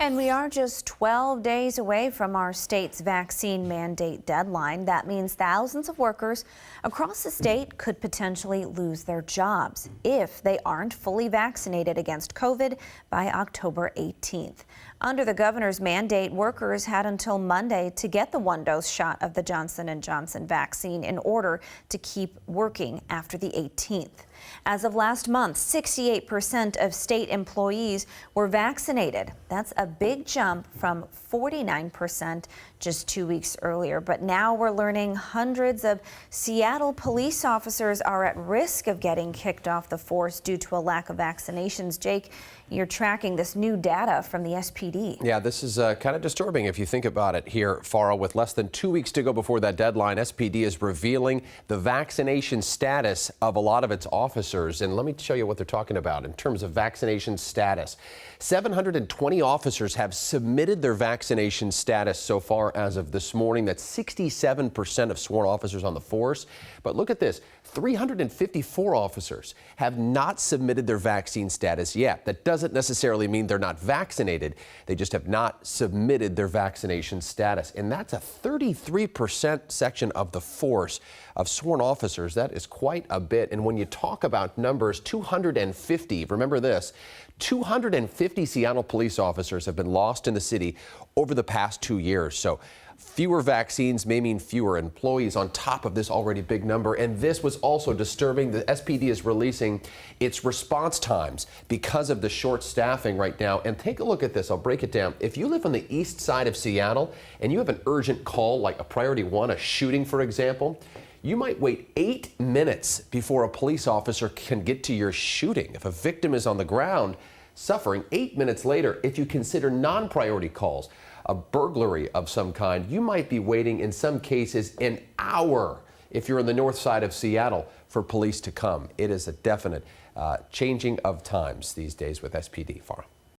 And we are just 12 days away from our state's vaccine mandate deadline. That means thousands of workers across the state could potentially lose their jobs if they aren't fully vaccinated against COVID by October 18th. Under the governor's mandate, workers had until Monday to get the one-dose shot of the Johnson & Johnson vaccine in order to keep working after the 18th. As of last month, 68% of state employees were vaccinated. That's a big jump from 49% just 2 weeks earlier. But now we're learning hundreds of Seattle police officers are at risk of getting kicked off the force due to a lack of vaccinations. Jake, you're tracking this new data from the SPD. Yeah, this is kind of disturbing if you think about it here, Farah. With less than 2 weeks to go before that deadline, SPD is revealing the vaccination status of a lot of its officers. And let me show you what they're talking about in terms of vaccination status. 720 officers have submitted their vaccination status so far as of this morning. That's 67% of sworn officers on the force. But look at this. 354 officers have not submitted their vaccine status yet. That doesn't necessarily mean they're not vaccinated. They just have not submitted their vaccination status. And that's a 33% section of the force of sworn officers. That is quite a bit. And when you talk about numbers, 250, remember this, 250 Seattle police officers have been lost in the city over the past 2 years. So fewer vaccines may mean fewer employees on top of this already big number. And this was also disturbing. The SPD is releasing its response times because of the short staffing right now. And take a look at this. I'll break it down. If you live on the east side of Seattle and you have an urgent call like a priority one, a shooting, for example, you might wait 8 minutes before a police officer can get to your shooting. If a victim is on the ground suffering, 8 minutes later, if you consider non-priority calls, a burglary of some kind, you might be waiting in some cases an hour if you're on the north side of Seattle for police to come. It is a definite changing of times these days with SPD. Farah.